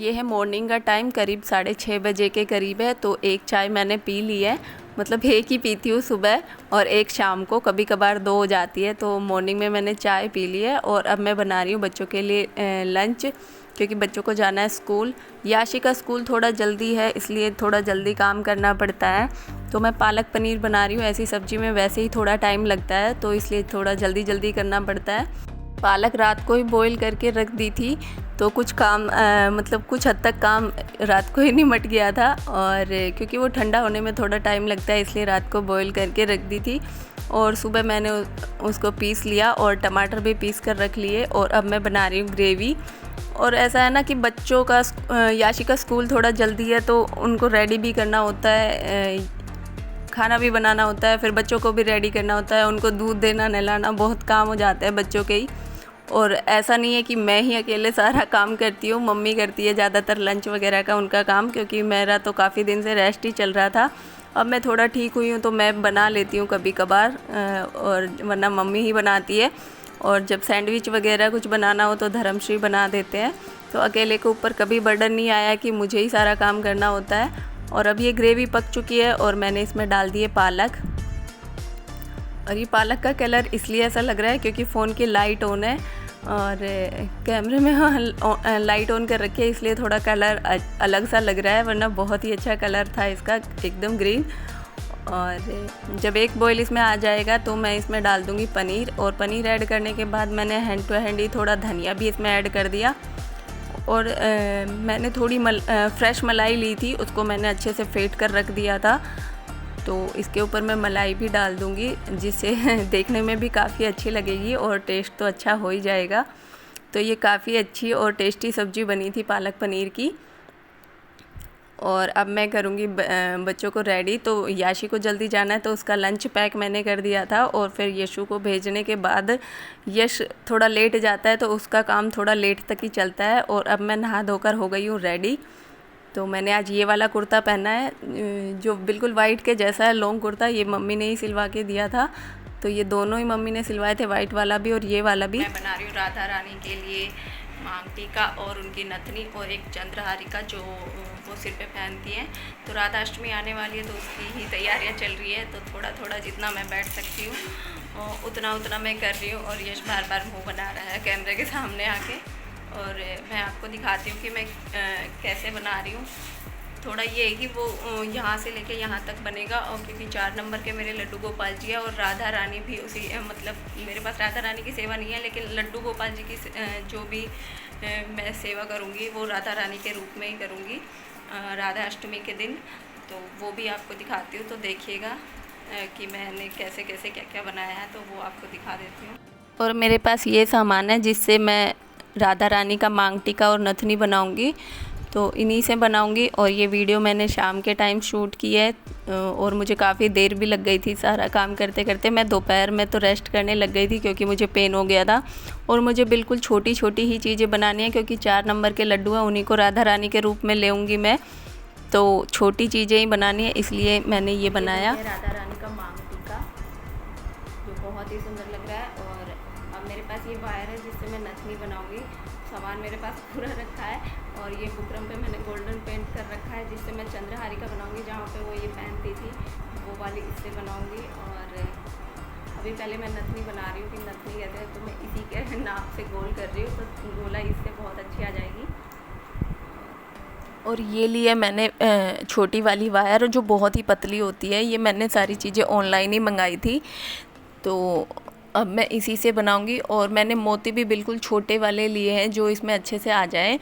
ये है मॉर्निंग का टाइम, करीब 6:30 बजे के करीब है। तो एक चाय मैंने पी ली है, मतलब एक ही पीती हूँ सुबह और एक शाम को, कभी कभार 2 हो जाती है। तो मॉर्निंग में मैंने चाय पी ली है और अब मैं बना रही हूँ बच्चों के लिए लंच, क्योंकि बच्चों को जाना है स्कूल। याशी का स्कूल थोड़ा जल्दी है, इसलिए थोड़ा जल्दी काम करना पड़ता है। तो मैं पालक पनीर बना रही हूँ। ऐसी सब्ज़ी में वैसे ही थोड़ा टाइम लगता है, तो इसलिए थोड़ा जल्दी जल्दी करना पड़ता है। पालक रात को ही बॉईल करके रख दी थी, तो कुछ काम मतलब कुछ हद तक काम रात को ही निमट गया था। और क्योंकि वो ठंडा होने में थोड़ा टाइम लगता है, इसलिए रात को बॉईल करके रख दी थी। और सुबह मैंने उसको पीस लिया और टमाटर भी पीस कर रख लिए। और अब मैं बना रही हूँ ग्रेवी। और ऐसा है ना कि बच्चों का याशी का स्कूल थोड़ा जल्दी है, तो उनको रेडी भी करना होता है, खाना भी बनाना होता है, फिर बच्चों को भी रेडी करना होता है, उनको दूध देना नहलाना, बहुत काम हो जाता है बच्चों के ही। और ऐसा नहीं है कि मैं ही अकेले सारा काम करती हूँ, मम्मी करती है ज़्यादातर लंच वगैरह का उनका काम, क्योंकि मेरा तो काफ़ी दिन से रेस्ट ही चल रहा था। अब मैं थोड़ा ठीक हुई हूँ तो मैं बना लेती हूँ कभी कभार, और वरना मम्मी ही बनाती है। और जब सैंडविच वगैरह कुछ बनाना हो तो धर्मश्री बना देते हैं। तो अकेले के ऊपर कभी बर्डन नहीं आया कि मुझे ही सारा काम करना होता है। और अब ये ग्रेवी पक चुकी है और मैंने इसमें डाल दिए पालक। और ये पालक का कलर इसलिए ऐसा लग रहा है क्योंकि फ़ोन की लाइट ऑन है और कैमरे में लाइट ऑन कर रखी है, इसलिए थोड़ा कलर अलग सा लग रहा है, वरना बहुत ही अच्छा कलर था इसका, एकदम ग्रीन। और जब एक बॉईल इसमें आ जाएगा तो मैं इसमें डाल दूँगी पनीर। और पनीर ऐड करने के बाद मैंने हैंड टू हैंड ही थोड़ा धनिया भी इसमें ऐड कर दिया। और मैंने थोड़ी फ्रेश मलाई ली थी, उसको मैंने अच्छे से फेंट कर रख दिया था। तो इसके ऊपर मैं मलाई भी डाल दूँगी, जिससे देखने में भी काफ़ी अच्छी लगेगी और टेस्ट तो अच्छा हो ही जाएगा। तो ये काफ़ी अच्छी और टेस्टी सब्ज़ी बनी थी पालक पनीर की। और अब मैं करूँगी बच्चों को रेडी। तो याशी को जल्दी जाना है, तो उसका लंच पैक मैंने कर दिया था। और फिर यशु को भेजने के बाद यश थोड़ा लेट जाता है, तो उसका काम थोड़ा लेट तक ही चलता है। और अब मैं नहा धोकर हो गई हूँ रेडी। तो मैंने आज ये वाला कुर्ता पहना है, जो बिल्कुल वाइट के जैसा है, लॉन्ग कुर्ता। ये मम्मी ने ही सिलवा के दिया था, तो ये दोनों ही मम्मी ने सिलवाए थे, वाइट वाला भी और ये वाला भी। मैं बना रही हूँ राधा रानी के लिए मांग टीका और उनकी नथनी और एक चंद्रहारिका जो वो सिर पे पहनती हैं। तो राधा अष्टमी आने वाली है, तो उसकी ही तैयारियां चल रही है। तो थोड़ा थोड़ा जितना मैं बैठ सकती हूँ उतना उतना मैं कर रही हूँ। और यश बार बार मुँह बना रहा है कैमरे के सामने आके। और मैं आपको दिखाती हूँ कि मैं कैसे बना रही हूँ। थोड़ा ये है कि वो यहाँ से लेके यहाँ तक बनेगा। और क्योंकि 4 नंबर के मेरे लड्डू गोपाल जी है और राधा रानी भी उसी मतलब मेरे पास राधा रानी की सेवा नहीं है, लेकिन लड्डू गोपाल जी की जो भी मैं सेवा करूँगी वो राधा रानी के रूप में ही करूँगी राधा अष्टमी के दिन। तो वो भी आपको दिखाती हूँ, तो देखिएगा कि मैंने कैसे कैसे क्या क्या बनाया है, तो वो आपको दिखा देती हूँ। और मेरे पास ये सामान है जिससे मैं राधा रानी का मांग टीका और नथनी बनाऊंगी, तो इन्हीं से बनाऊंगी। और ये वीडियो मैंने शाम के टाइम शूट की है और मुझे काफ़ी देर भी लग गई थी सारा काम करते करते। मैं दोपहर में तो रेस्ट करने लग गई थी क्योंकि मुझे पेन हो गया था। और मुझे बिल्कुल छोटी छोटी ही चीज़ें बनानी है, क्योंकि 4 नंबर के लड्डू हैं, उन्हीं को राधा रानी के रूप में लेऊँगी मैं, तो छोटी चीज़ें ही बनानी है, इसलिए मैंने ये बनाया राधा रानी का मांग टीका, जो बहुत ही सुंदर लग रहा है। और अब मेरे पास ये वायर है जिससे मैं नथनी बनाऊंगी। सामान मेरे पास पूरा रखा है। और ये बुकरम पे मैंने गोल्डन पेंट कर रखा है, जिससे मैं चंद्रहारिका बनाऊंगी, जहाँ पे वो ये पहनती थी वो वाली, इससे बनाऊंगी। और अभी पहले मैं नथनी बना रही हूँ कि नथनी कहते हैं, तो मैं इसी के नाप से गोल कर रही हूँ, तो गोला इससे बहुत अच्छी आ जाएगी। और ये लिए मैंने छोटी वाली वायर जो बहुत ही पतली होती है, ये मैंने सारी चीज़ें ऑनलाइन ही मंगाई थी, तो अब मैं इसी से बनाऊंगी। और मैंने मोती भी बिल्कुल छोटे वाले लिए हैं जो इसमें अच्छे से आ जाए।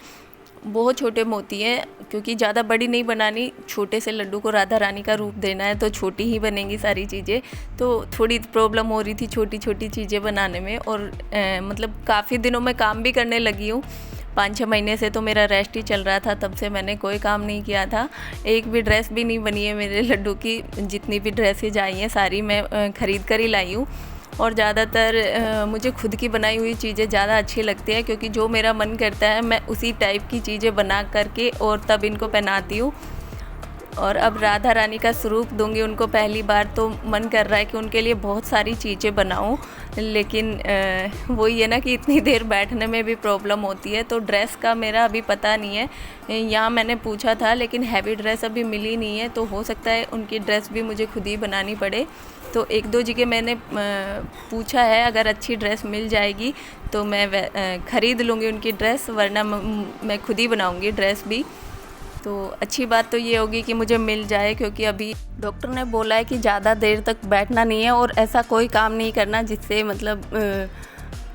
बहुत छोटे मोती हैं, क्योंकि ज़्यादा बड़ी नहीं बनानी, छोटे से लड्डू को राधा रानी का रूप देना है, तो छोटी ही बनेंगी सारी चीज़ें। तो थोड़ी प्रॉब्लम हो रही थी छोटी छोटी चीज़ें बनाने में। और मतलब काफ़ी दिनों में काम भी करने लगी हूँ। 5-6 महीने से तो मेरा रेस्ट ही चल रहा था, तब से मैंने कोई काम नहीं किया था। एक भी ड्रेस भी नहीं बनी है मेरे लड्डू की। जितनी भी ड्रेसेज आई हैं सारी मैं ख़रीद कर ही लाई हूँ। और ज़्यादातर मुझे खुद की बनाई हुई चीज़ें ज़्यादा अच्छी लगती है, क्योंकि जो मेरा मन करता है मैं उसी टाइप की चीज़ें बना करके और तब इनको पहनाती हूँ। और अब राधा रानी का स्वरूप दूंगी उनको पहली बार, तो मन कर रहा है कि उनके लिए बहुत सारी चीज़ें बनाऊं, लेकिन वही है ना कि इतनी देर बैठने में भी प्रॉब्लम होती है। तो ड्रेस का मेरा अभी पता नहीं है, यहाँ मैंने पूछा था लेकिन हैवी ड्रेस अभी मिली नहीं है, तो हो सकता है उनकी ड्रेस भी मुझे खुद ही बनानी पड़े। तो एक दो जगह मैंने पूछा है, अगर अच्छी ड्रेस मिल जाएगी तो मैं ख़रीद लूँगी उनकी ड्रेस, वरना मैं खुद ही बनाऊँगी ड्रेस भी। तो अच्छी बात तो ये होगी कि मुझे मिल जाए, क्योंकि अभी डॉक्टर ने बोला है कि ज़्यादा देर तक बैठना नहीं है और ऐसा कोई काम नहीं करना जिससे मतलब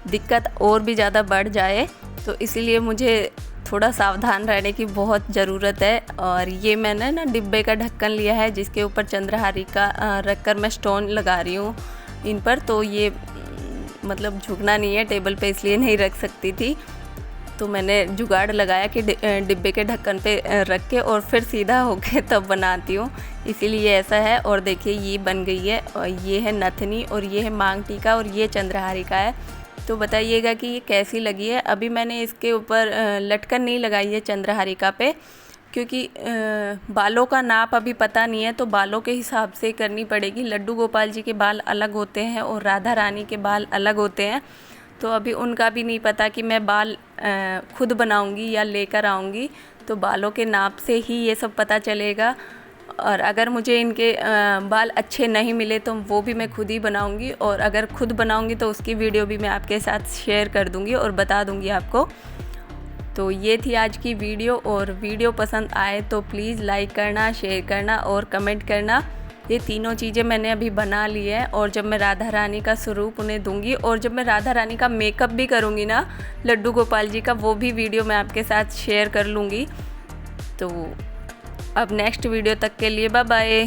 दिक्कत और भी ज़्यादा बढ़ जाए। तो इसीलिए मुझे थोड़ा सावधान रहने की बहुत ज़रूरत है। और ये मैंने ना डिब्बे का ढक्कन लिया है जिसके ऊपर चंद्रहारी का रख कर मैं स्टोन लगा रही हूँ इन पर। तो ये मतलब झुकना नहीं है टेबल पे, इसलिए नहीं रख सकती थी। तो मैंने जुगाड़ लगाया कि डिब्बे के ढक्कन पे रख के और फिर सीधा होके तब बनाती हूँ, इसीलिए ऐसा है। और देखिए ये बन गई है, और ये है नथनी और ये है मांग टीका और ये चंद्रहारी का है। तो बताइएगा कि ये कैसी लगी है। अभी मैंने इसके ऊपर लटकन नहीं लगाई है चंद्रहारिका पे, क्योंकि बालों का नाप अभी पता नहीं है, तो बालों के हिसाब से करनी पड़ेगी। लड्डू गोपाल जी के बाल अलग होते हैं और राधा रानी के बाल अलग होते हैं, तो अभी उनका भी नहीं पता कि मैं बाल खुद बनाऊंगी या लेकर आऊंगी। तो बालों के नाप से ही ये सब पता चलेगा। और अगर मुझे इनके बाल अच्छे नहीं मिले तो वो भी मैं खुद ही बनाऊंगी, और अगर खुद बनाऊंगी तो उसकी वीडियो भी मैं आपके साथ शेयर कर दूंगी और बता दूंगी आपको। तो ये थी आज की वीडियो, और वीडियो पसंद आए तो प्लीज़ लाइक करना, शेयर करना और कमेंट करना। ये तीनों चीज़ें मैंने अभी बना ली है, और जब मैं राधा रानी का स्वरूप उन्हें दूंगी और जब मैं राधा रानी का मेकअप भी करूँगी ना लड्डू गोपाल जी का, वो भी वीडियो मैं आपके साथ शेयर कर लूँगी। तो अब नेक्स्ट वीडियो तक के लिए बाय बाय।